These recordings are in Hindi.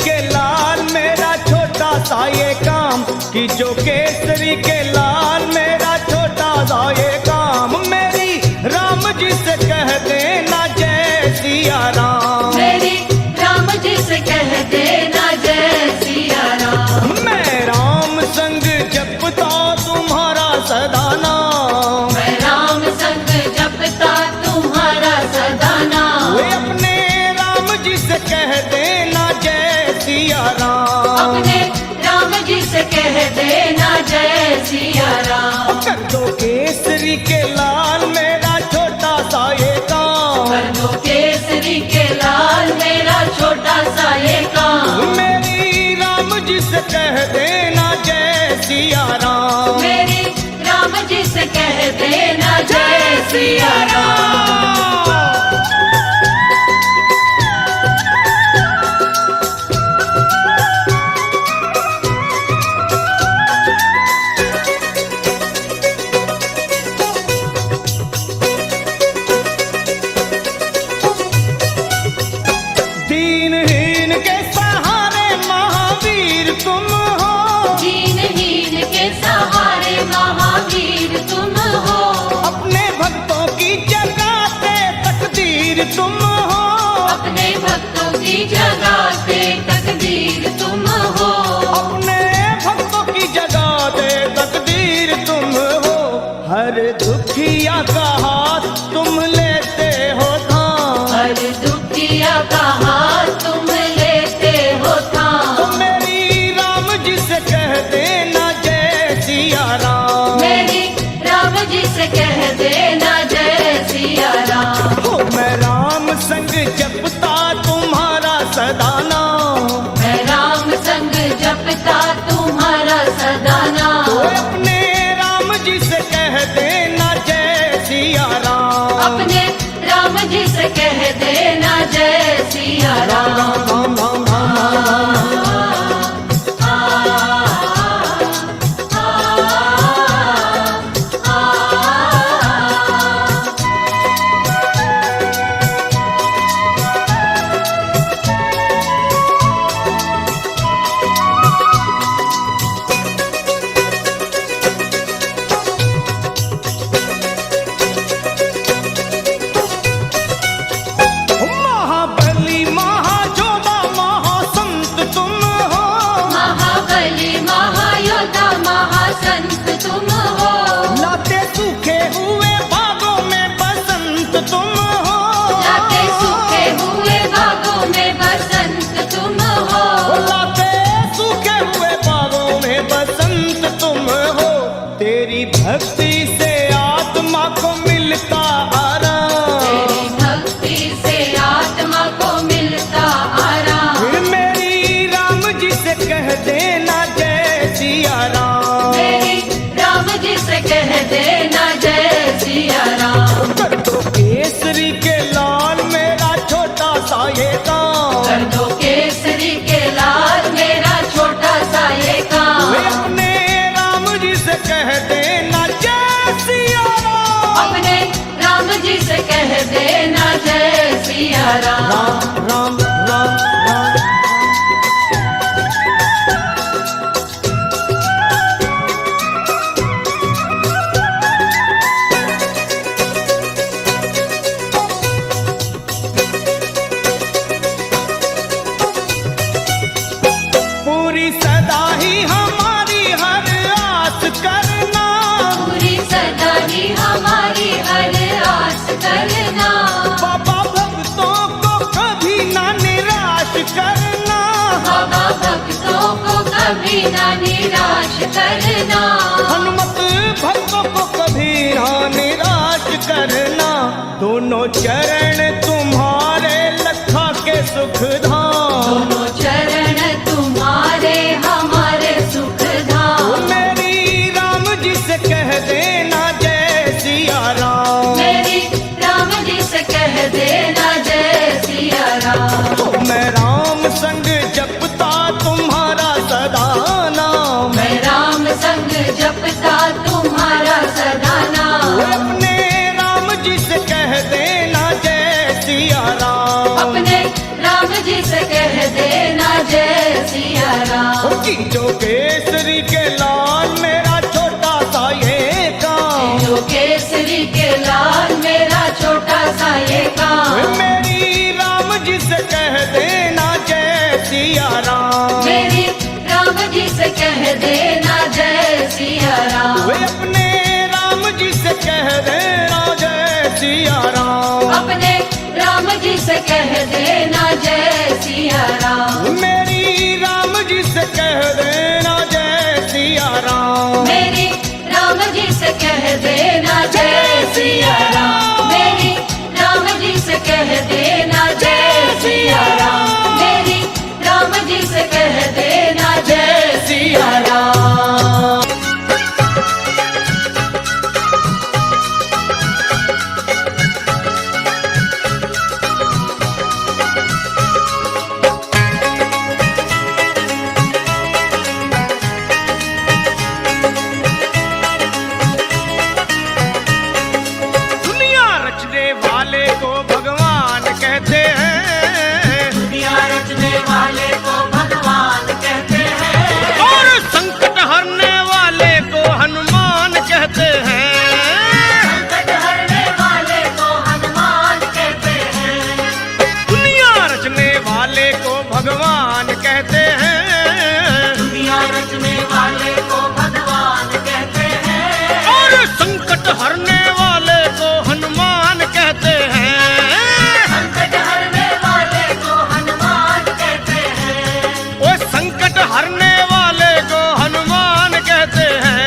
के लाल मेरा छोटा सा ये काम, कि जो केसरी के लाल मेरा छोटा सा ये काम, मेरी राम जी से कह देना जय सिया राम, मेरी राम जी से कह देना जय सिया राम। मैं राम संग जपता तुम्हारा सदा नाम, मैं राम संग जपता तुम्हारा सदा नाम। वे अपने राम जी से कह देना जय सिया राम, अपने राम जी से कह देना जय सिया राम। कर दो केसरी के लाल मेरा छोटा सा ये काम, कर दो केसरी के लाल मेरा छोटा सा ये काम, मेरी राम जी से कह देना जय सिया राम, मेरी राम जी से कह देना जय सिया राम। दीनहीन के सहारे महावीर तुम हो, दीनहीन के सहारे महावीर तुम हो, अपने भक्तों की जगाते तकदीर तुम हो, अपने भक्तों की जगाते तकदीर तुम हो, अपने भक्तों की जगाते तकदीर तुम हो, हर दुखिया का हाथ तुम लेते हो थाम, हर दुखिया का हाथ तुम लेते हो थाम। तो मेरी राम जी से कह देना जय सिया राम, मेरी राम जी से कह देना जय सिया राम। हो मैं राम संग जपता तुम्हारा सदा नाम, मैं राम संग जपता तुम्हारा सदा तो नाम। अपने राम जी से कह देना जय सिया राम, अपने राम जी से कह देना जय सिया राम राम। राम राम राम महाबली महाजोधा महासंत तुम हो, महाबली महायोद्धा महासंत तुम हो, लाते सूखे हुए बागों में बसंत तुम हो, लाते सूखे हुए बागों में बसंत तुम हो, लाते सूखे हुए बागों में बसंत तुम हो, तेरी भक्ति से आत्मा को मिलता आराम, तेरी भक्ति से आत्मा को मिलता आराम। फिर मेरी राम जी से कह देना जय सिया राम, मेरी राम जी से कह देना जय सिया राम। कर दो केसरी के लाल मेरा छोटा सा ये काम, कर दो केसरी के लाल मेरा छोटा सा ये काम, वे अपने राम जी से कह देना जय सिया राम, अपने राम जी से कह देना जय सिया राम। राम राम राम राम पूरी सदा ही हमारी हर आस करना, पूरी सदा ही हमारी हर आस करना, बाबा भक्तों को कभी ना निराश करना, बाबा भक्तों को कभी ना निराश करना, हनुमत भक्तों को कभी ना निराश करना, दोनों चरण तुम्हारे लखा के सुख धाम, दोनों चरण तुम्हारे हमारे सुख धाम। मेरी राम जी से कह देना जय सिया राम, मेरी राम जी से कह देना जय सिया राम। तो मैं राम संग जपता तुम्हारा सदा नाम, मैं राम संग जपता तुम्हारा सदा नाम, अपने राम जी से कह देना जय सिया राम, अपने राम जी से छोटा सा ये काम। मेरी राम जी से कह देना जय सिया राम। मेरी राम जी से कह देना जय सिया राम। वे अपने राम जी से कह देना जय सिया राम। अपने राम जी से कह देना जय सिया राम। मेरी राम जी से कह देना जय सिया राम। मेरी राम जी से कह देना जय सिया राम। मेरी राम जी से कह देना जय सिया राम। मेरी राम जी से कह देना जय सिया राम। दुनिया रचने वाले को भगवान कहते हैं। दुनिया रचने वाले को भगवान कहते हैं। और संकट हरने वाले को हनुमान कहते हैं। संकट हरने वाले को हनुमान कहते हैं। दुनिया रचने वाले को भगवान कहते हैं। दुनिया रचने वाले को भगवान कहते हैं। और संकट हरने वाले को हनुमान कहते हैं। संकट हरने वाले को हनुमान कहते हैं। वो संकट हरने वाले को हनुमान कहते हैं।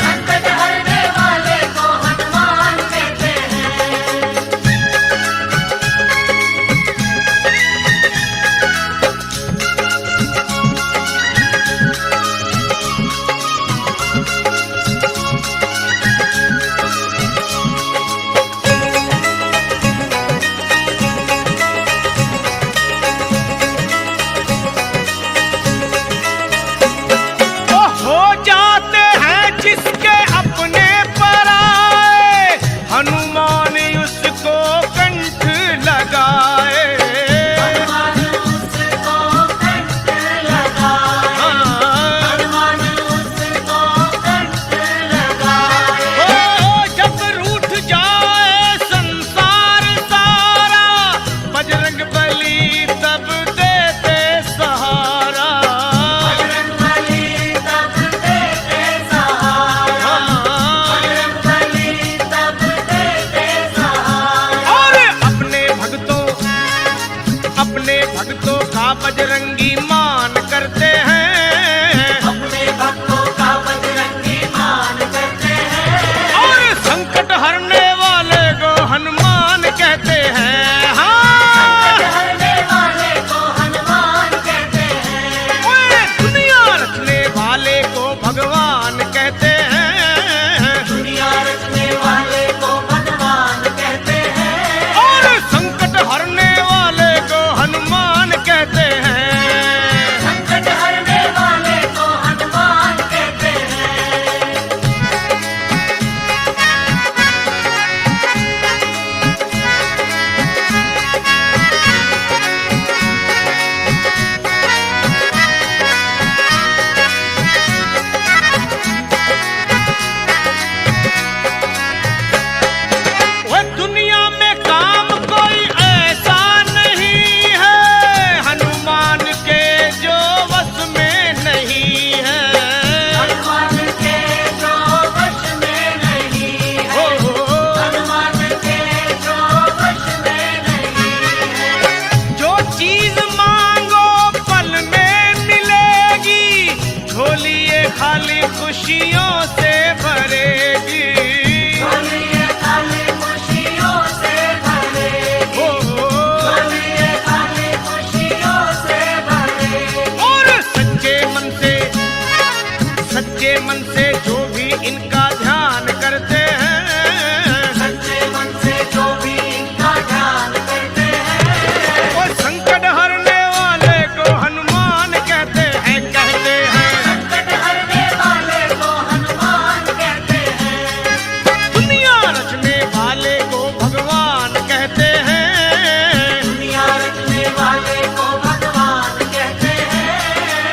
संकट हरने वाले को हनुमान कहते हैं। वो हो जाते हैं जिसके अपने पर आए, हनुमान उसको कंठ लगाए। हनुमान उसको कंठ लगाए। हाँ। हनुमान उसको कंठ लगाए। ओ जब रूठ जाए संसार सारा, बजरंग बली तब देते सहारा। बजरंग बली तब देते सहारा। हाँ। बजरंग बली तब देते सहारा। और अपने भक्तों का बजरंगी मान करते हैं। अपने भक्तों का बजरंगी मान करते हैं। और संकट हरने वाले को हनुमान कहते हैं। हाँ। संकट हरने वाले को हनुमान कहते हैं। ओए दुनिया रचने वाले को भगवान कहते हैं। दुनिया रचने वाले को भगवान कहते हैं। और संकट हरने वाले को हनुमान कहते हैं। संकट हरने वाले को हनुमान कहते हैं। वो दुनिया में काम कोई ऐसा नहीं है, हनुमान के जो वश में नहीं है। हनुमान के जो वश में नहीं है। हो हनुमान के जो वश में नहीं है। जो चीज मांगो पल में मिलेगी, झोलिए खाली खुशियों से भरेगी। झोलिए खाली खुशियों से भरेगी। हो झोलिए खाली खुशियों से भरेगी। और सच्चे मन से जो भी इनका ध्यान करते हैं। सच्चे मन से जो भी इनका ध्यान करते हैं। वो संकट हरने वाले को हनुमान कहते हैं। संकट हरने वाले को हनुमान कहते हैं। दुनिया रचने वाले को भगवान कहते हैं। दुनिया रचने वाले को भगवान कहते हैं।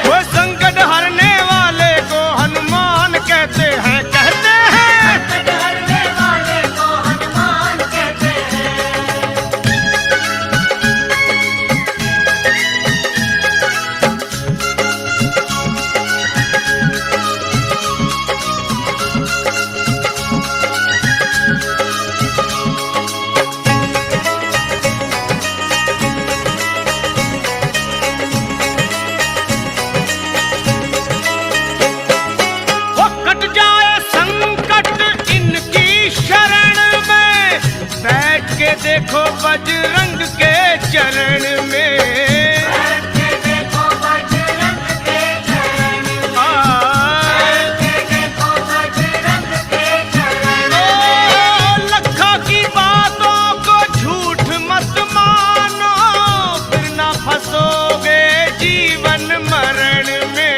वो संकट हरने वाले को हनुमान कहते चरण में। के देखो बजरंग के चरण में, के देखो बजरंग के चरण में। लखा की बातों को झूठ मत मानो, फिर ना फंसोगे जीवन मरण में।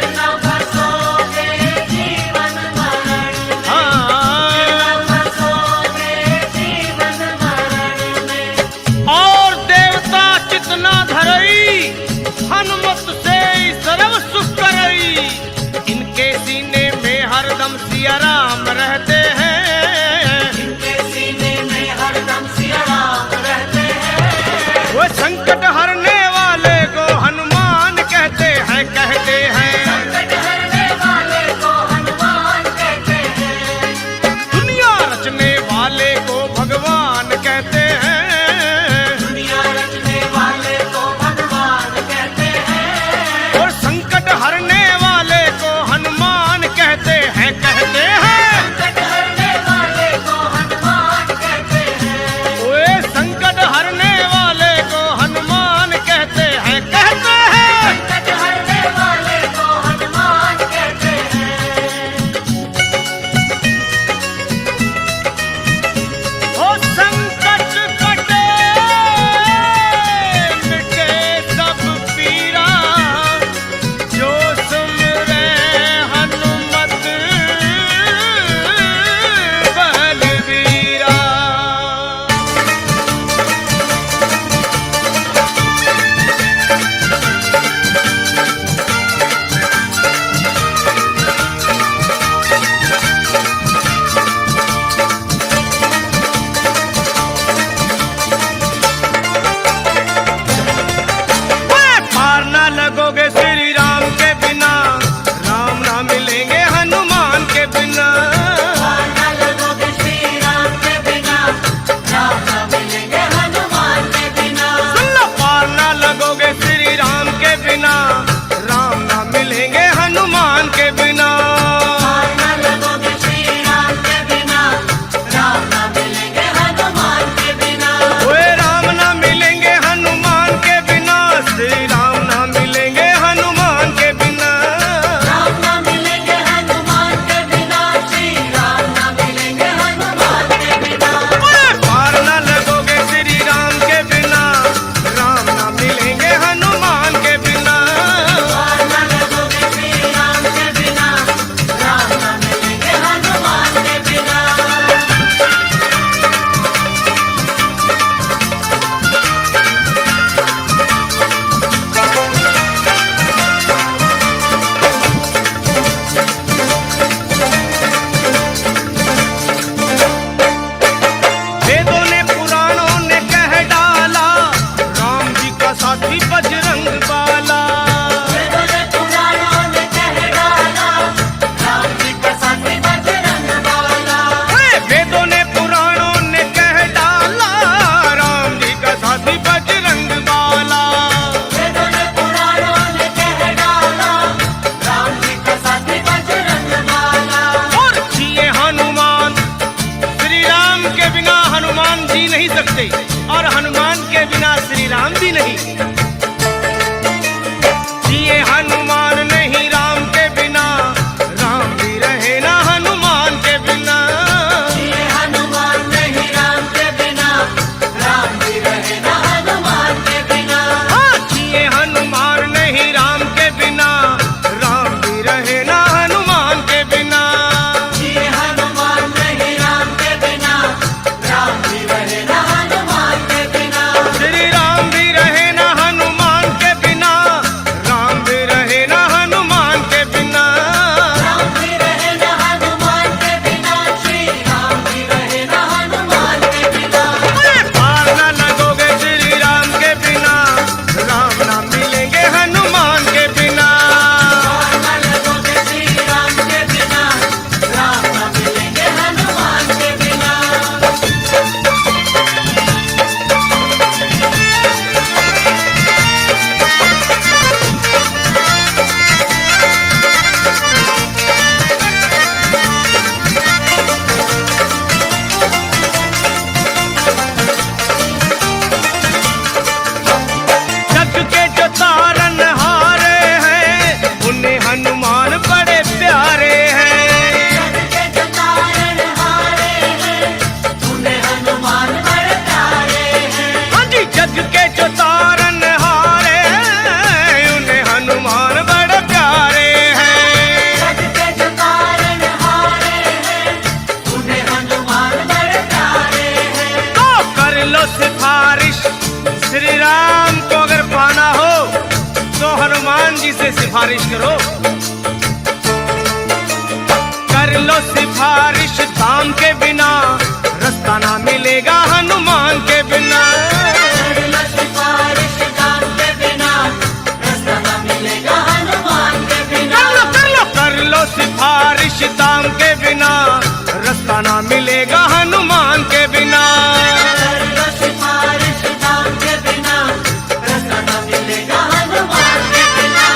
न फंसोगे जीवन मरण में, हाँ, न फंसोगे जीवन मरण में। और देवता जी से सिफारिश करो। कर लो सिफारिश दाम के बिना, रास्ता ना मिलेगा हनुमान के बिना। कर लो सिफारिश दाम के बिना, रास्ता ना मिलेगा हनुमान के बिना। कर लो सिफारिश दाम के बिना, रास्ता ना मिलेगा हनुमान के बिना। कर लो सिफारिश दाम के बिना, रास्ता ना मिलेगा हनुमान के बिना।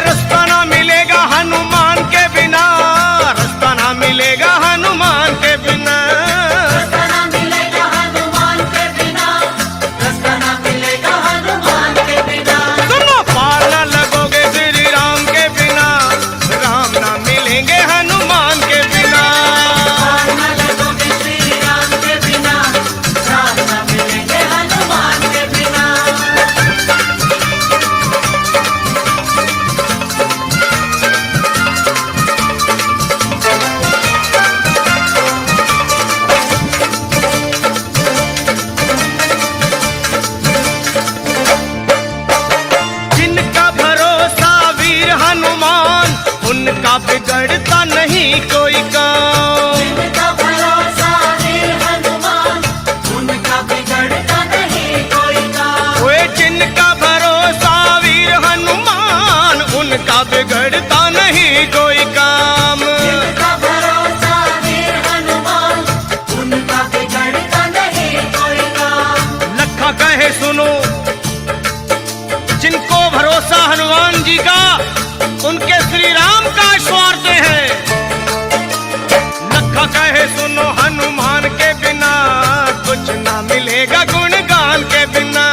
रास्ता ना मिलेगा हनुमान के बिना, रास्ता ना मिलेगा हनुमान के बिना। रास्ता ना मिलेगा हनुमान के बिना, रास्ता ना मिलेगा हनुमान के बिना। सुनो पार ना लगोगे श्री राम के बिना, राम ना मिलेंगे हनुमान के बिना। पार न लगोगे श्री राम के बिना, राम न मिलेंगे हनुमान के बिना। जिनका भरोसा वीर हनुमान, उनका बिगड़ता नहीं कोई काम। जिनका भरोसा वीर हनुमान, उनका बिगड़ता नहीं कोई काम। ओए जिनका भरोसा वीर हनुमान, उनका बिगड़ता नहीं कोई काम। जिनका भरोसा वीर हनुमान, उनका बिगड़ता नहीं कोई काम। लखा कहे सुनो, जिनको भरोसा हनुमान जी का, उनके श्री राम का स्वार्थ है। लखा कहे सुनो हनुमान के बिना, कुछ ना मिलेगा गुणगान के बिना।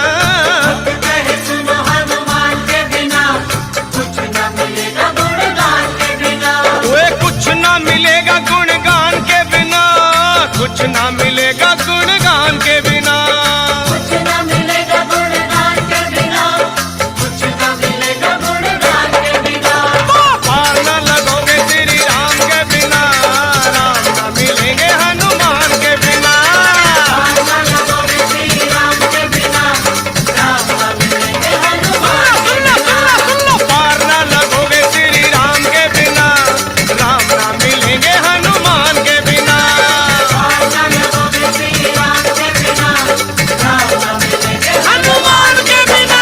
कहे सुनो हनुमान के बिना, कुछ न मिलेगा गुणगान के बिना। ओए कुछ ना मिलेगा गुणगान के बिना, कुछ ना मिलेगा गुणगान के बिना। कुछ न मिलेगा गुणगान के बिना, कुछ न मिलेगा गुणगान के बिना। पार न लगोगे श्री राम के बिना, राम ना मिलेंगे हनुमान के बिना। पार न लगोगे श्री राम के बिना, राम न मिलेंगे हनुमान के बिना। पार न लगोगे श्री राम के बिना, राम ना मिलेंगे हनुमान के बिना। पार न लगोगे श्री राम के बिना, राम न मिलेंगे हनुमान के बिना।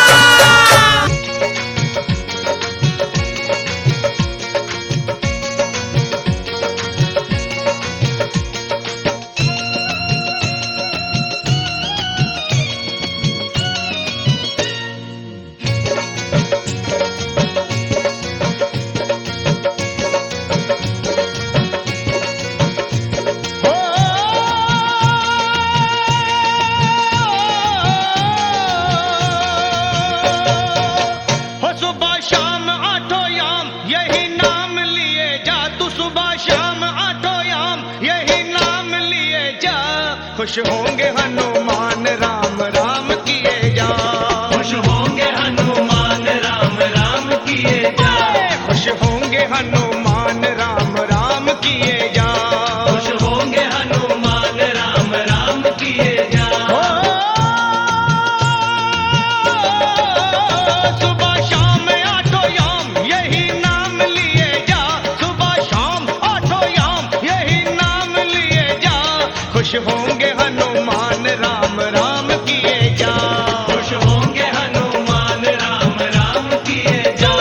हो सुबह शाम आठों याम यही नाम लिए जा, तू सुबह शाम आठों याम यही नाम लिए जा। खुश होंगे हनुमान राम राम किए जा। खुश होंगे हनुमान राम राम किए जा। खुश होंगे हनुमान राम राम किए जा। खुश होंगे हनुमान राम राम किए जा। सुबह शाम आठों याम यही नाम लिए जा। सुबह शाम आठों याम यही नाम लिए जा। खुश होंगे हनुमान राम राम किए जा। खुश होंगे हनुमान राम राम किए जा।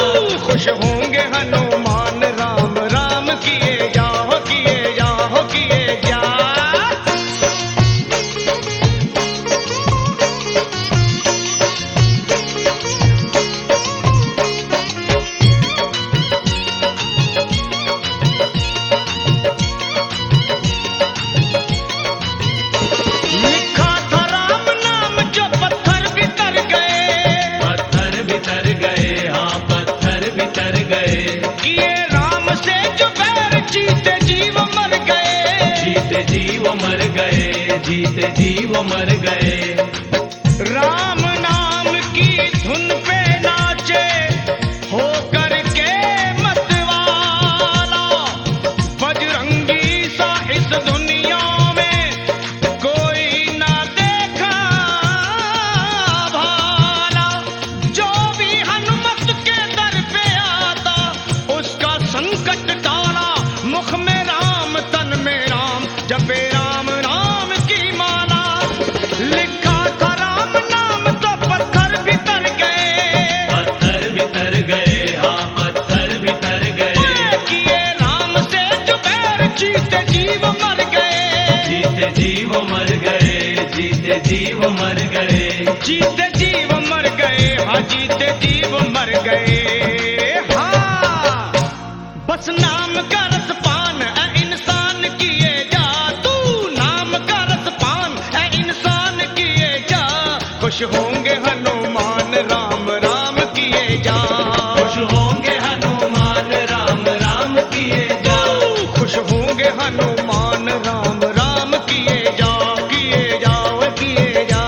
खुश होंगे हनुमान राम राम किए जा। हो किए जा, हो किए जा। लिखा था राम नाम जो पत्थर भीतर गए। पत्थर भीतर गए, हाँ पत्थर भीतर गए। किए राम से जो बैर जीते जीव मर गए। जीते जीव मर गए, जीते जीव मर गए। राम नाम की धुन पे नाचे हो करके मतवाला। बजरंगी सा इस दुनिया में कोई ना देखा भाला। जो भी हनुमत के दर पे जीव मर गए, जीते जीव मर गए, हाँ जीते जीव मर गए। हाँ बस नाम का रसपान है इंसान किए जा, तू नाम का रसपान है इंसान किए जा। खुश होंगे हनुमान राम राम किए जा, खुश होंगे हनुमान राम राम किए जा, खुश होंगे हनुमान राम राम किए जा, किए जाओ किए जा।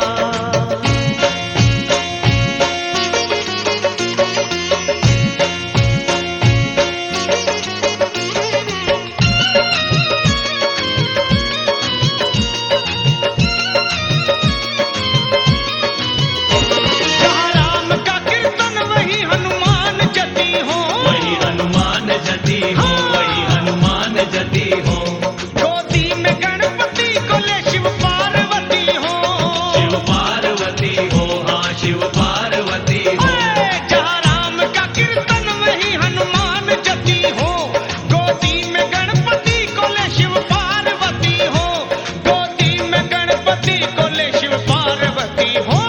जहाँ राम का कीर्तन वही हनुमान जति हो, वही हनुमान जति हो, वही हनुमान जति हो। गोदी में गणपति को ले शिव पार्वती हो, शिव पार्वती हो, हाँ शिव पार्वती हो। जहाँ राम का कीर्तन वही हनुमान जति हो, गोदी में गणपति को ले शिव पार्वती हो, गोदी में गणपति को ले शिव पार्वती हो।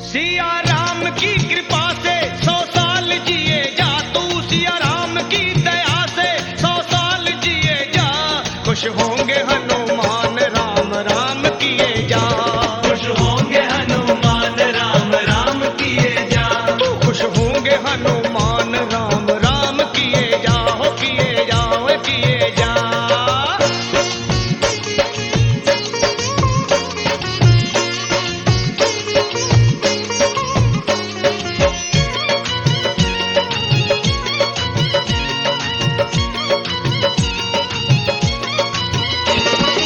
सिया राम की कृपा से 100 साल जिए जा, तू सिया राम की दया से 100 साल जिए जा। खुश होंगे हनुमान राम राम किए जा, खुश होंगे हनुमान राम राम किए जा, तू खुश होंगे हनुमान राम राम किए जा, हो किए जाओ किए जा।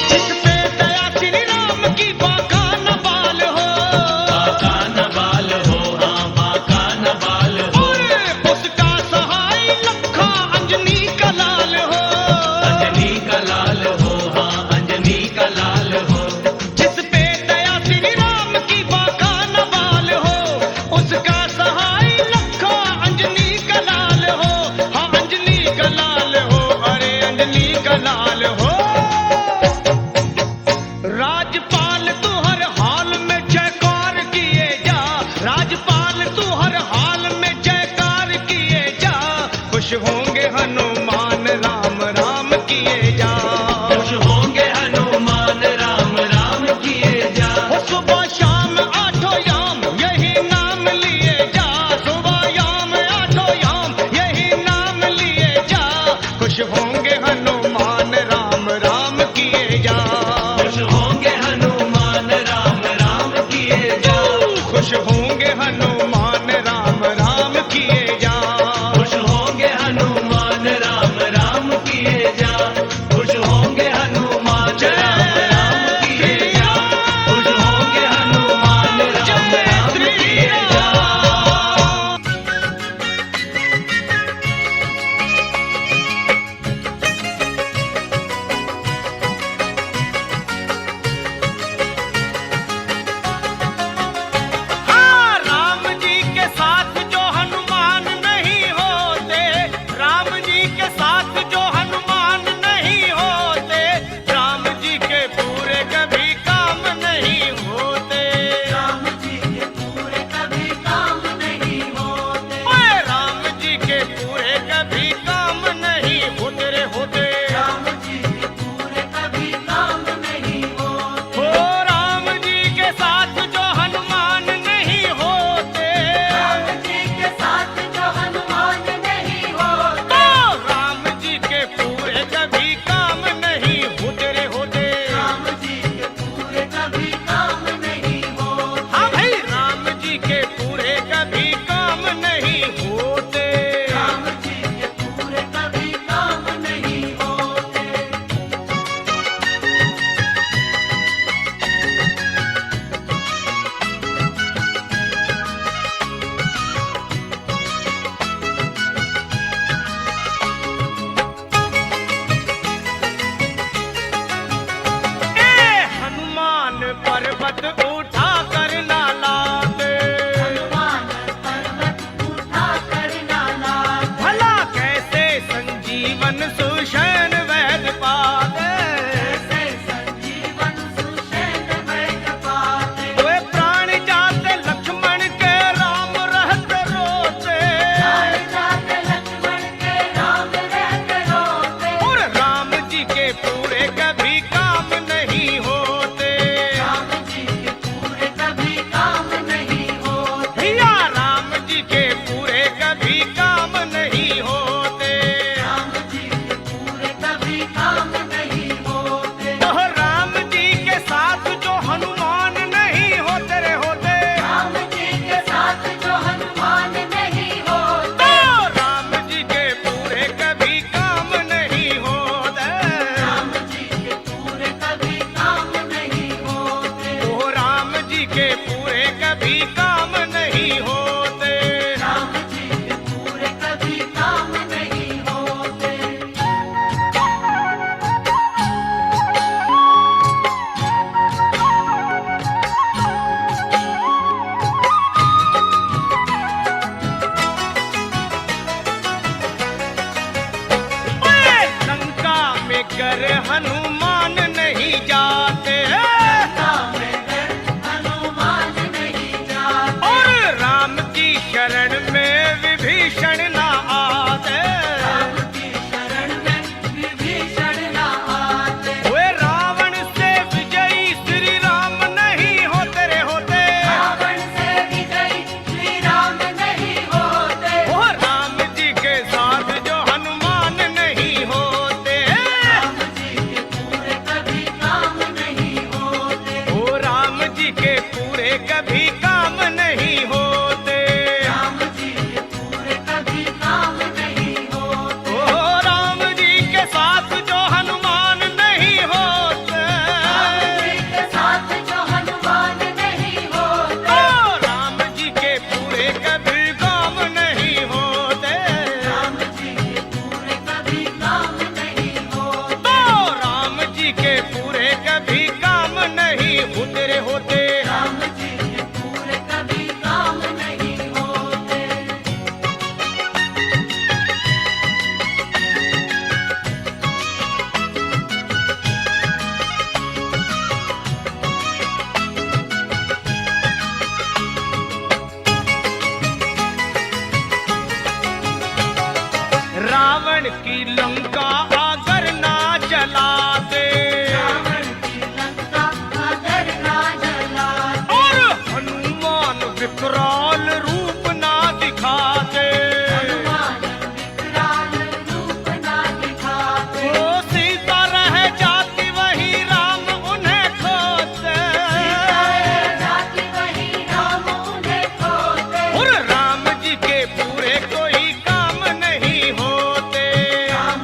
जिस पे दया श्री राम की बाका न बाल हो, बाका न बाल हो, हाँ बाका न बाल हो। उसका सहाय लखा अंजनी का लाल हो, अंजनी का लाल हो, हाँ अंजनी का लाल हो। जिस पे दया श्री राम की बाका न बाल हो, उसका सहाय लखा अंजनी का लाल हो, हाँ अंजनी का लाल हो, अरे अंजनी का लाल हो। राजपाल तू हर हाल में जयकार किए जा, राजपाल तू हर हाल में जयकार किए जा। खुश होंगे हनुमान राम राम किए जा, खुश होंगे हनुमान राम राम किए जा, वो सुबह शाम आठों याम यही नाम लिए जा, सुबह याम आठों याम यही नाम लिए जा। खुश होंगे हनुमान राम राम किए जा, खुश होंगे हनुमान राम राम किए जा, खुश होंगे हनुमान राम राम किए जा, खुश होंगे हनुमान राम राम किए जा, खुश होंगे हनुमान राम राम किए जा, खुश होंगे हनुमान राम राम किए जा। हाँ राम जी के साथ जो हनुमान नहीं होते, राम जी के साथ जो हनुमान नहीं होते, राम जी के पूरे कभी काम नहीं होते, राम जी के पूरे कभी काम नहीं होते, ओए राम जी के पूरे कभी काम नहीं होते रे होते। राम जी के पूरे कभी काम नहीं होते, ओ राम जी के साथ जो हनुमान नहीं होते, राम जी के साथ जो हनुमान नहीं होते, तो राम जी के पूरे कभी काम नहीं होते रे होते। राम जी के पूरे कभी काम नहीं होते, हाँ भाई राम जी के पूरे कभी काम नहीं होते। राम जी के पूरे कभी काम नहीं होते। ए हनुमान पर्वत उठा कर ना लाते, हनुमान पर्वत उठा कर नाला, भला कैसे संजीवन सुषैण वैद पाते। कैसे संजीवन सुषैण डर हनुमान नहीं जाते, लंका में डर हनुमान नहीं जाते। और राम की शरण में विभीषण ना आते। राम की शरण में विभीषण न आते। वे रावण से विजयी श्री राम नहीं होते रे होते। रावण से विजयी श्री राम नहीं होते। ओ राम जी के साथ जो हनुमान नहीं होते। राम जी के पूरे कभी काम नहीं होते। ओ राम जी के पूरे कभी काम नहीं होते। राम जी के पूरे कभी काम नहीं होते। ओ राम जी के साथ जो हनुमान नहीं होते। राम जी के साथ जो हनुमान नहीं होते। ओ राम जी के पूरे कभी काम नहीं होते। राम जी के पूरे कभी काम नहीं होते। तो राम जी के पूरे कभी काम नहीं होते रे होते। राम जी के पूरे कभी काम नहीं होते। रावण की लंका अगर ना जलाते। रावण की लंका अगर ना जलाते। और हनुमान विकराल रूप ना दिखाते। हनुमान विकराल रूप ना दिखाते। ओ सीता रह जाती वही राम उन्हें खोते। सीता रह जाती वही राम उन्हें खोते। और राम जी के पूरे कोई काम नहीं होते। राम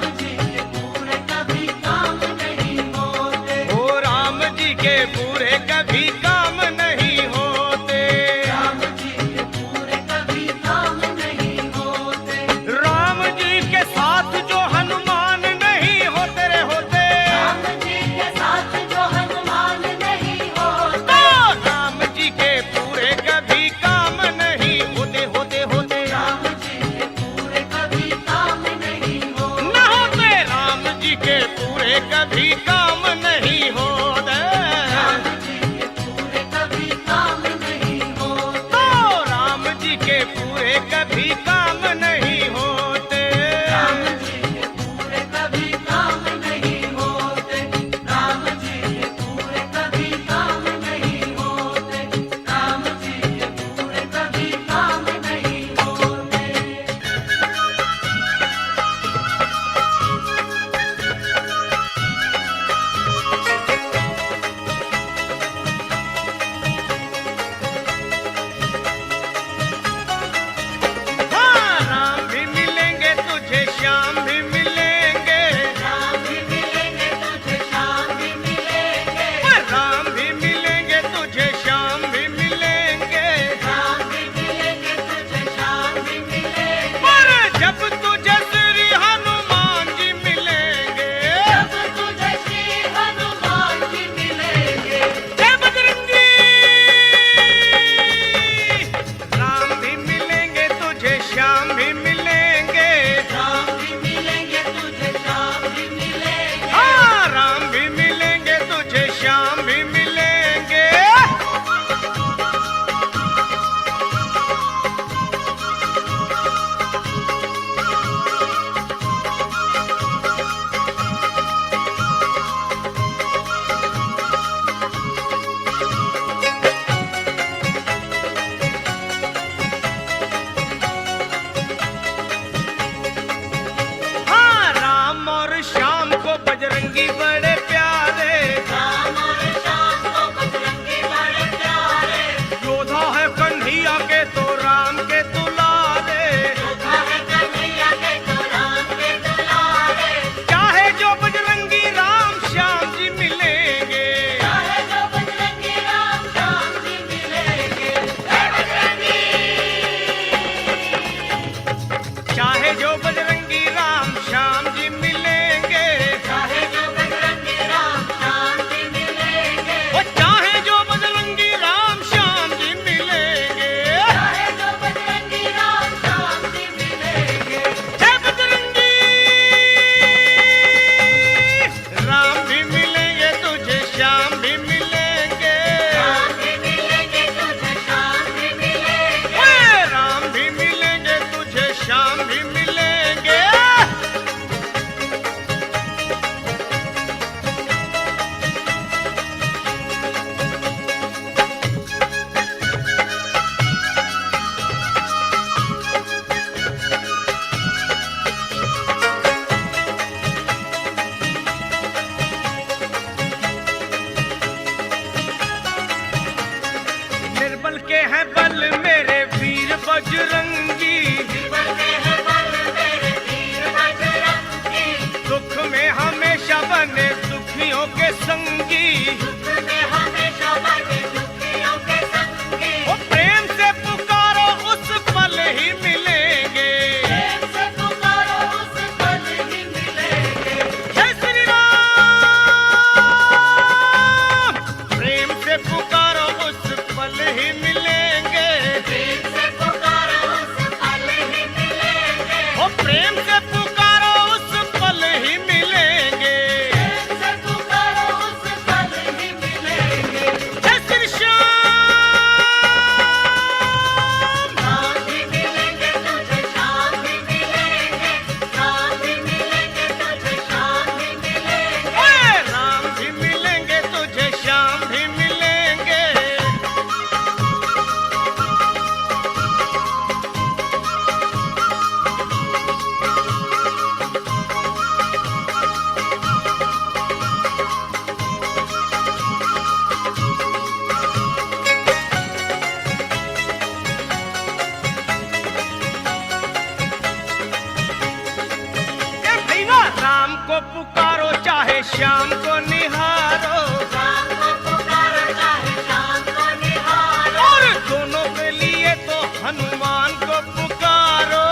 को पुकारो चाहे श्याम को निहारो, राम को पुकारो चाहे शाम को निहारो, और दोनों के लिए तो हनुमान को पुकारो।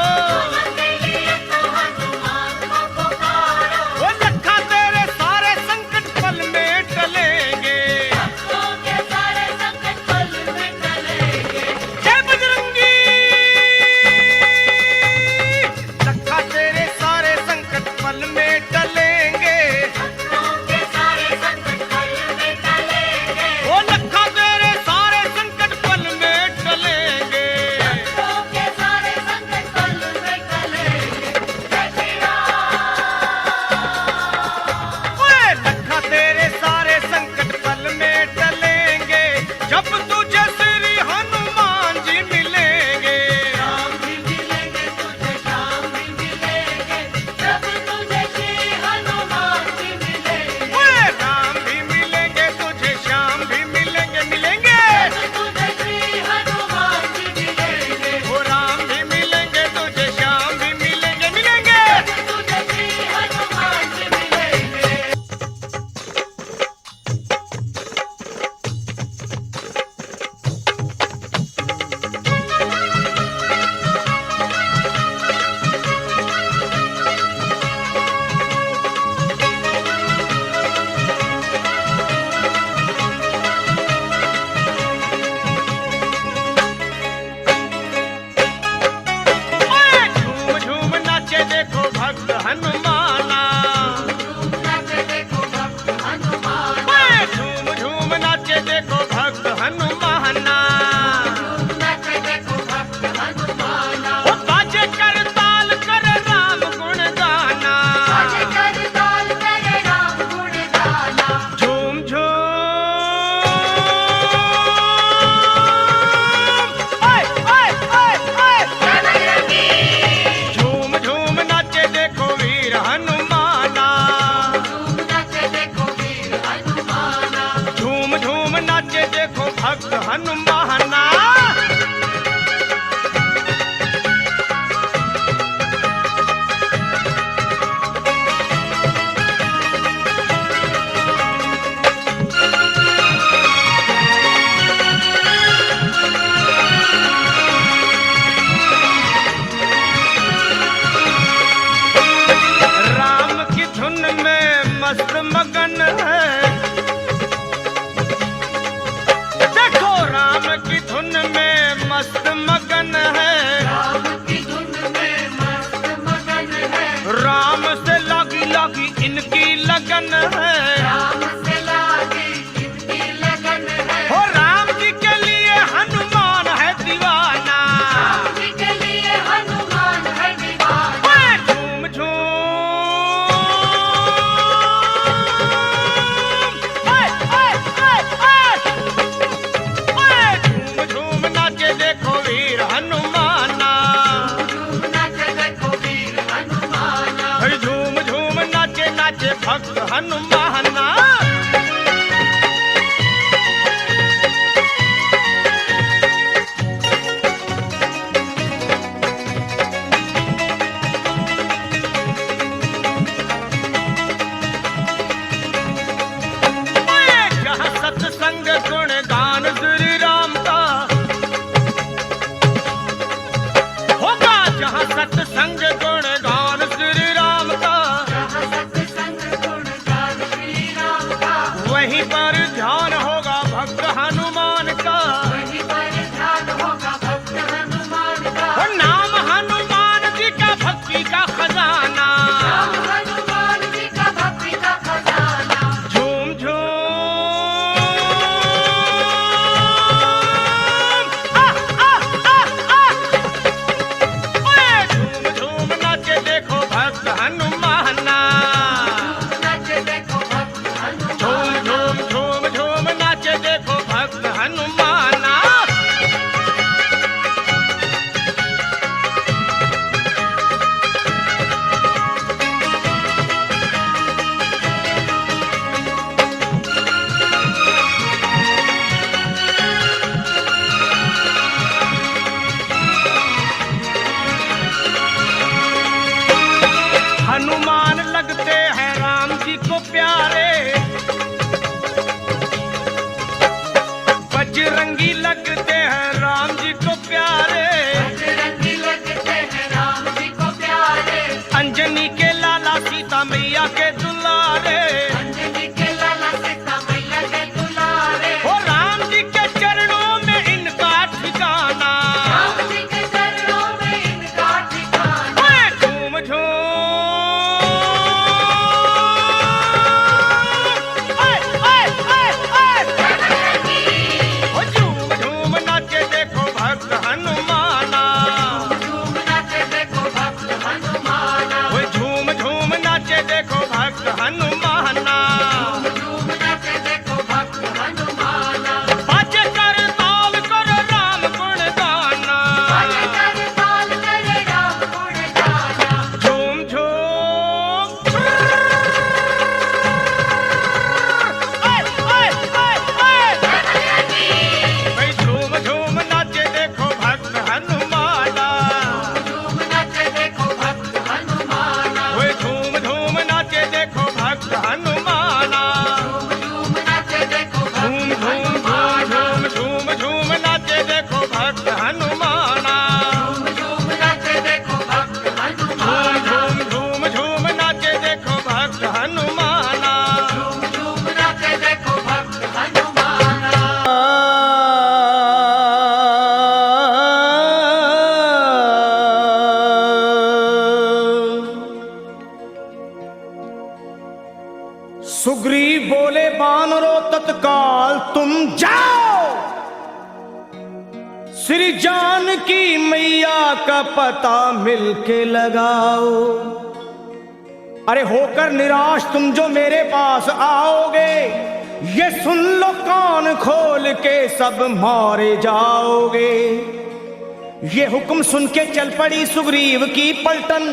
के लिए तो हनुमान को पुकारो। वो लखा तेरे सारे संकट पल में टलेंगे, भक्तों के सारे संकट पल में टलेंगे। जय बजरंगी। लखा तेरे सारे संकट पल में टलेंगे, भक्तों के सारे संकट पल में टलेंगे। वो लखा तेरे सारे संकट पल में टलेंगे। भक्तों के सारे संकट पल में टलेंगे। जय श्री राम। ओए लखा तेरे सारे संकट पल में टलेंगे, जब तुझे श्री हनुमान जी मिलेंगे। राम भी मिलेंगे तुझे, श्याम भी मिलेंगे, जब तुझे श्री हनुमान जी मिलेंगे। ओए राम भी मिलेंगे तुझे, श्याम भी मिलेंगे, मिलेंगे। जब तुझे श्री हनुमान जी मिलेंगे। वो राम भी मिलेंगे तुझे, श्याम भी मिलेंगे, मिलेंगे। जब तुझे श्री हनुमान जी मिलेंगे। ओए झूम झूम नाचे देखो भक्त हनुमाना। झूम नाचे देखो भक्त हनुमान। ओए झूम झूम नाचे देखो भक्त हनुमाना। झूम नाचे देखो भक्त हनुमान। वो बाजे कर ताल कर राम गुण गाना। बाजे कर ताल करे राम गुण गाना। झूम झूम ओए ओए ओए ओए जय बजरंगी। झूम झूम नाचे देखो वीर हनुमाना। झूम नाचे देखो वीर हनुमान। झूम झूम नाचे देखो भक्त हनुमाना। राम की धुन में मस्त मगन है, देखो राम की धुन में मस्त मगन है। राम की धुन में मस्त मगन है। राम से लागी लागी इनकी लगन है। राम से लागी इनकी लगन है। हो राम जी के लिए हनुमान है दीवाना। राम जी के लिए हनुमान है दीवाना। ओए झूम झूम ओए ओए ओए ओए झूम झूम नाचे देखो वीर हनुमाना। झूम नाचे देखो वीर हनुमान। झूम झूम नाचे नाचे भक्त हनुमाना। ओए जहाँ सत्संग गुण गान श्री राम का होगा, जहाँ सत्संग गुण गान श्री राम का, जहाँ सत्संग गुण गान श्री राम का। वहीं पर ध्यान होगा भक्त हनुमान का। वहीं पर ध्यान होगा भक्त हनुमान का। वो नाम हनुमान जी का भक्ति का खजाना। राम हनुमान जी का भक्ति का खजाना। झूम झूम आ आ आ आ ओए झूम झूम सुग्रीव बोले वानरों तत्काल तुम जाओ, श्री जानकी मैया का पता मिलके लगाओ। अरे होकर निराश तुम जो मेरे पास आओगे, ये सुन लो कान खोल के सब मारे जाओगे। ये हुक्म सुन के चल पड़ी सुग्रीव की पलटन,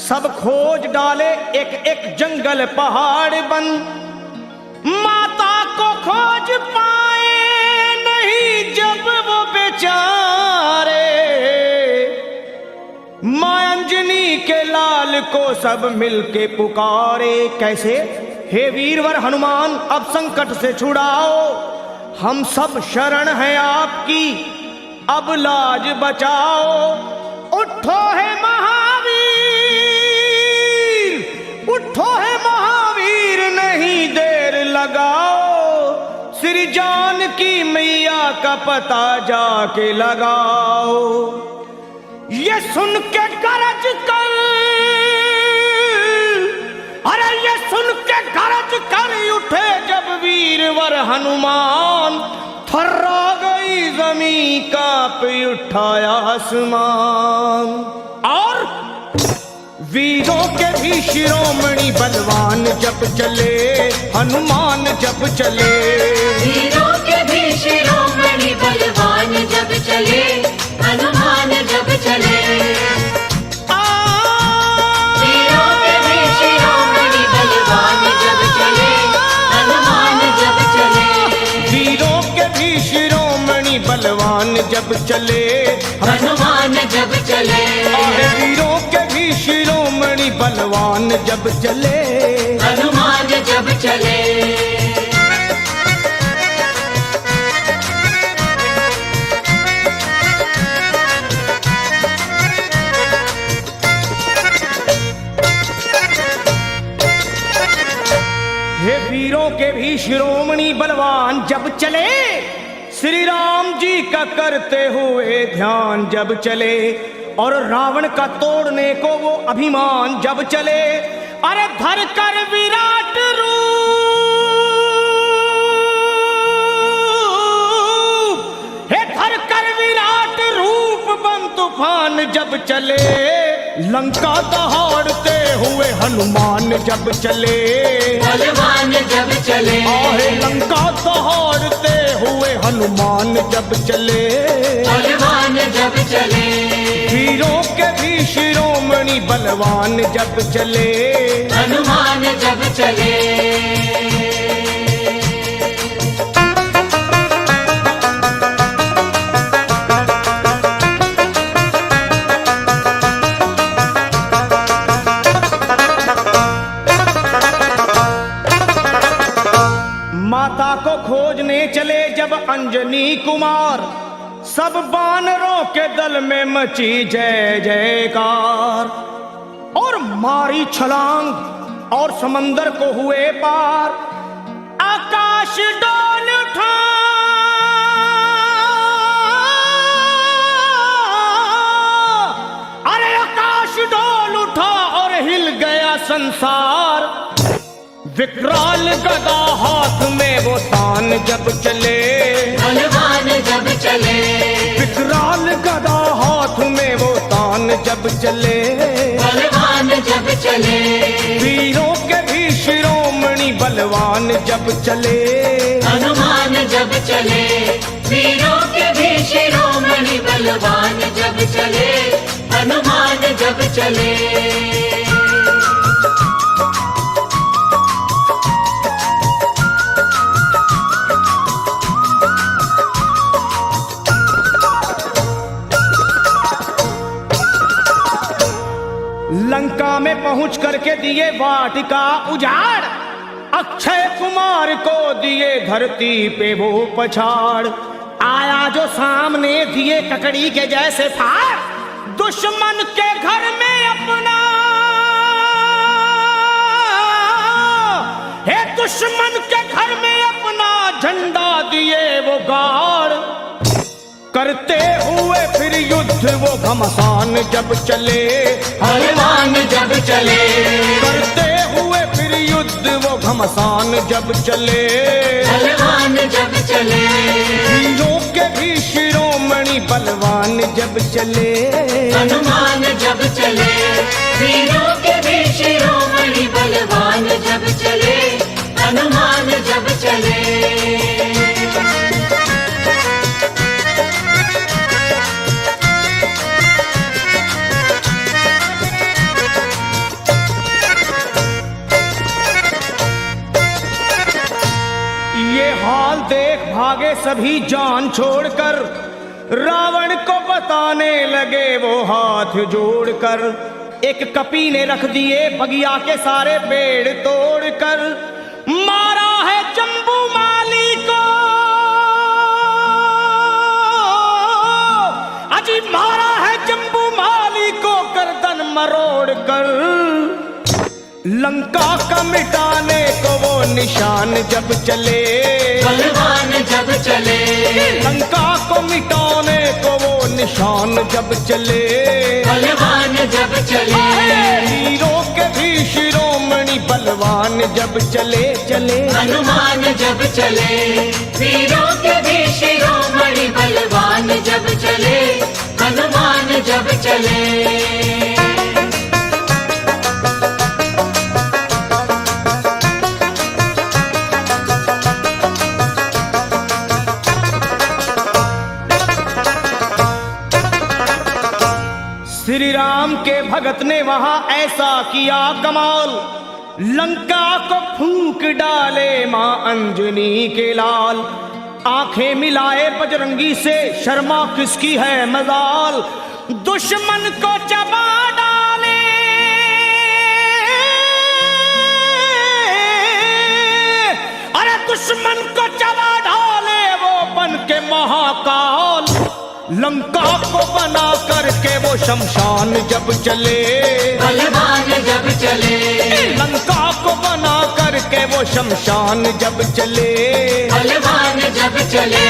सब खोज डाले एक एक जंगल पहाड़ बन। माता को खोज पाए नहीं जब वो बेचारे, मां अंजनी के लाल को सब मिलके पुकारे। कैसे? हे वीरवर हनुमान अब संकट से छुड़ाओ, हम सब शरण हैं आपकी, अब लाज बचाओ। उठो है महावीर, उठो है महावीर, नहीं देर लगाओ, श्री जानकी मैया का पता जाके लगाओ। ये सुन के गरज कर, अरे ये सुन के गरज कर उठे जब वीरवर हनुमान, थर्रा गई जमी कांप उठाया आसमान। और वीरों के भी शिरोमणि बलवान जब चले, हनुमान जब चले। वीरों के भी शिरोमणि बलवान जब चले, हनुमान जब चले। वीरों के भी शिरोमणि बलवान जब चले, हनुमान जब चले। वीरों के भी शिरोमणि बलवान जब चले, हनुमान जब चले। वीरों के भी शिरोमणि बलवान जब चले, हनुमान जब चले। हे वीरों के भी शिरोमणि बलवान जब चले, श्री राम जी का करते हुए ध्यान जब चले, और रावण का तोड़ने को वो अभिमान जब चले। अरे धर कर विराट रूप, हे धर कर विराट रूप बन तूफान जब चले, लंका दहाड़ते हुए हनुमान जब चले। बलवान जब चले। आहे लंका दहाड़ते हुए हनुमान जब चले, बलवान जब चले। वीरों के भी शिरोमणि बलवान जब चले, हनुमान जब चले। माता को खोजने चले जब अंजनी कुमार, सब वानरों के दल में मची जय जयकार। और मारी छलांग और समंदर को हुए पार, आकाश डोल उठा, अरे आकाश डोल उठा और हिल गया संसार। विकराल गदा हाथ में वो तान जब चले, बलवान जब चले। विकराल गदा हाथ में वो तान जब चले, बलवान जब चले। वीरों के भी शिरोमणि बलवान जब चले, हनुमान जब चले। वीरों के भी शिरोमणि बलवान जब चले, हनुमान जब चले। लंका में पहुंच करके दिए वाटिका उजाड़, अक्षय कुमार को दिए धरती पे वो पछाड़। आया जो सामने दिए ककड़ी के जैसे फाड़, दुश्मन के घर में अपना, हे दुश्मन के घर में अपना झंडा दिए वो गाड़। करते हुए फिर युद्ध वो घमसान जब चले, हनुमान जब चले। करते हुए फिर युद्ध युद्ध वो घमसान जब चले, बलवान जब चले, वीरों के भी शिरोमणि बलवान जब चले, हनुमान जब चले, वीरों के भी शिरोमणि बलवान जब चले, हनुमान जब चले। ये हाल देख भागे सभी जान छोड़कर, रावण को बताने लगे वो हाथ जोड़कर। एक कपी ने रख दिए बगिया के सारे पेड़ तोड़कर, मारा है जम्बू माली को, अजी मारा है जम्बू माली को गर्दन मरोड़ कर। लंका का मिटाने को वो निशान जब चले, बलवान जब चले, लंका को मिटाने को वो निशान जब चले, बलवान जब चले, वीरों के भी शिरोमणि बलवान जब चले चले, हनुमान जब चले, वीरों के भी शिरोमणि बलवान जब चले, हनुमान जब चले। श्री राम के भगत ने वहां ऐसा किया कमाल, लंका को फूंक डाले मां अंजनी के लाल। आंखें मिलाए बजरंगी से, शर्मा किसकी है मजाल, दुश्मन को चबा डाले, अरे दुश्मन को चबा डाले वो बन के महाकाल। लंका को बना करके वो शमशान जब चले, बलवान जब चले, लंका को बना करके वो शमशान जब चले, बलवान जब चले,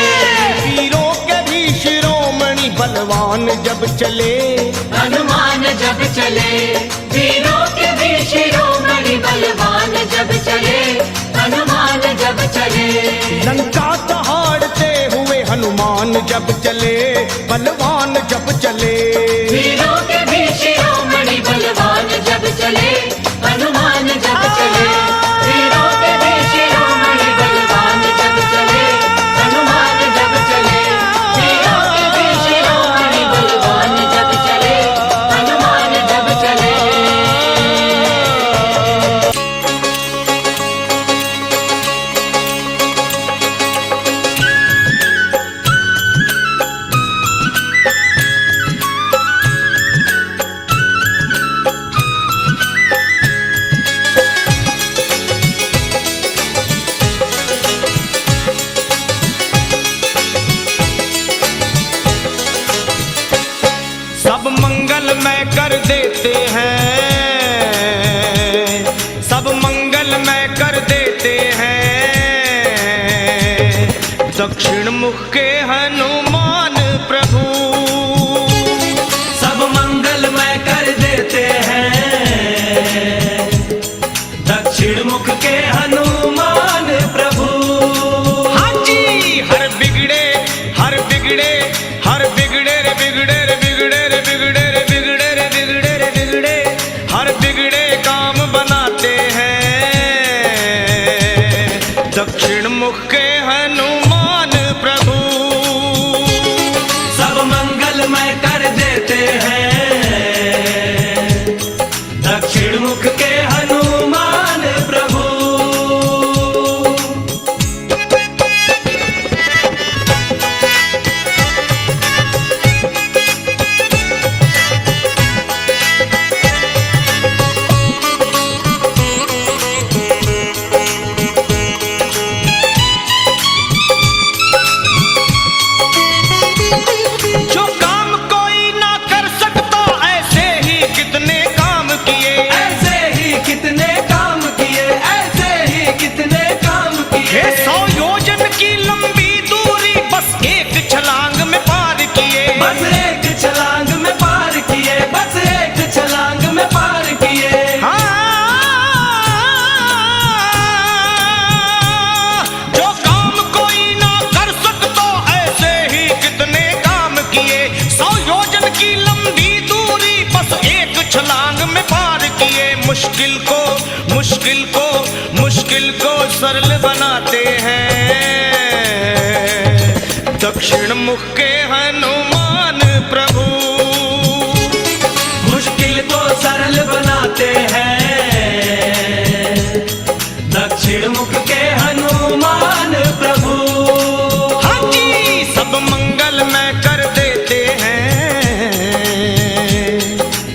वीरों के भी शिरोमणि बलवान जब चले, हनुमान जब चले, वीरों के भी शिरोमणि बलवान जब चले, हनुमान जब चले। लंका दहाड़ते हुए हनुमान जब चले, बलवान जब चले, वीरों के भी शिरोमणि बलवान जब चले, हनुमान जब चले, वीरों के भी शिरोमणि बलवान जब चले, हनुमान जब चले, वीरों के भी शिरोमणि बलवान जब चले, हनुमान जब चले। सब मंगलमय कर देते हैं, सब मंगलमय कर देते हैं, दक्षिण मुख के हनुमान प्रभु। सब मंगलमय कर देते हैं, दक्षिण मुख के हनुमान प्रभु। हाँ जी, हर बिगड़े हर बिगड़े हर बिगड़े रे बिगड़े रे बिगड़े रे बिगड़े रे बिगड़े रे बिगड़े रे बिगड़े, हर बिगड़े काम बनाते हैं, दक्षिण मुख के हनुमान प्रभु। मुश्किल को सरल बनाते हैं। दक्षिण मुख के हनुमान प्रभु मुश्किल को सरल बनाते हैं। दक्षिण मुख के हनुमान प्रभु हाँ जी सब मंगल में कर देते हैं।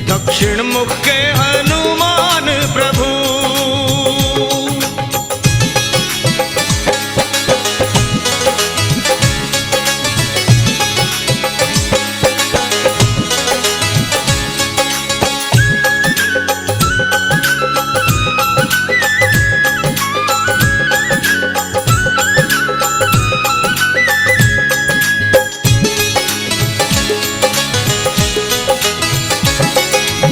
दक्षिण मुख के हनुमान प्रभु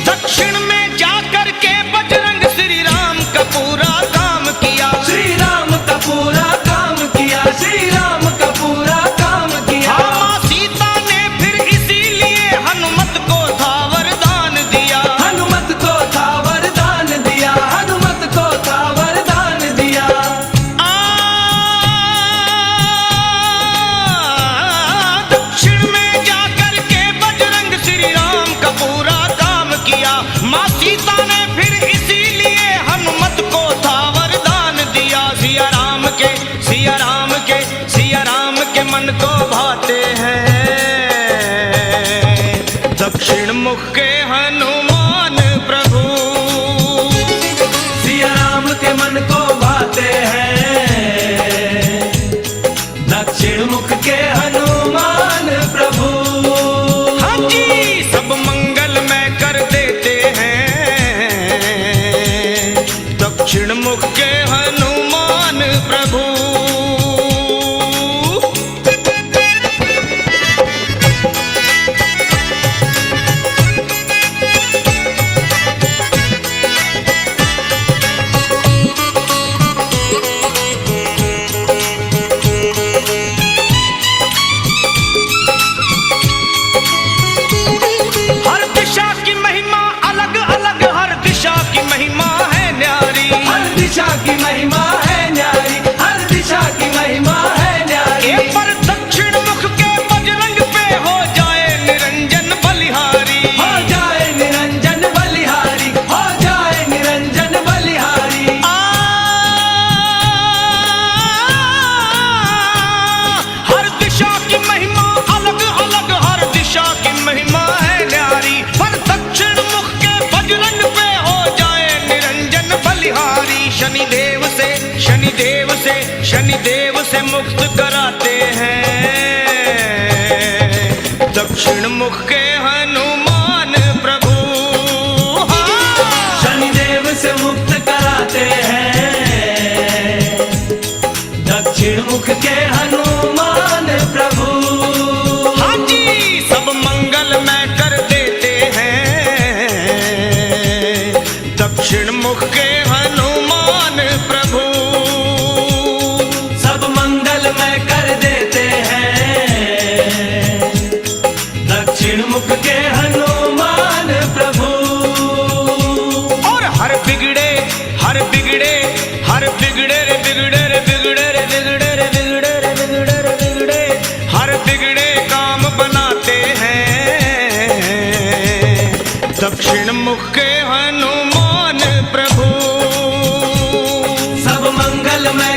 दक्षिण में जाकर के बजरंग श्री राम का पूरा काम किया। श्री राम का पूरा काम किया। श्री राम का पूरा काम किया। हाँ, माँ सीता ने फिर इसीलिए हनुमत को था वरदान दिया। हनुमत को था वरदान दिया। हनुमत को था वरदान दिया। दक्षिण में जाकर के बजरंग श्री राम का पूरा काम किया। माँ सीता ने फिर इसीलिए हनुमत को था वरदान दिया। सिया राम के मन को भाते हैं। दक्षिण मुख के हनुमान प्रभु सिया राम के मन को भाते हैं। दक्षिण मुख के हनुमान प्रभु हाँ जी सब मंगल में कर देते हैं। दक्षिण मुख के हनुमान प्रभु हर दिशा की महिमा अलग अलग, हर दिशा की महिमा है न्यारी। हर दिशा की महिमा है न्यारी। हर दिशा की महिमा है न्यारी। एक पर दक्षिण मुख के बजरंग पे हो जाए निरंजन बलिहारी। हो जाए निरंजन बलिहारी। हो जाए निरंजन बलिहारी। हर दिशा की महिमा अलग अलग, हर दिशा की महिमा है न्यारी। पर दक्षिण मुख के बजरंग पे हो जाए निरंजन बलिहारी। शनिदेव से मुक्त कराते हैं। दक्षिण मुख के हनुमान प्रभु हाँ। शनिदेव से मुक्त कराते हैं। दक्षिण मुख के हनुमान प्रभु हाँ जी सब मंगल में कर देते हैं। दक्षिण मुख के हनुमान प्रभु सब मंगल में कर देते हैं। दक्षिण मुख के हनुमान प्रभु और हर बिगड़े हर बिगड़े काम बनाते हैं। दक्षिण मुख के हनुमान प्रभु सब मंगल में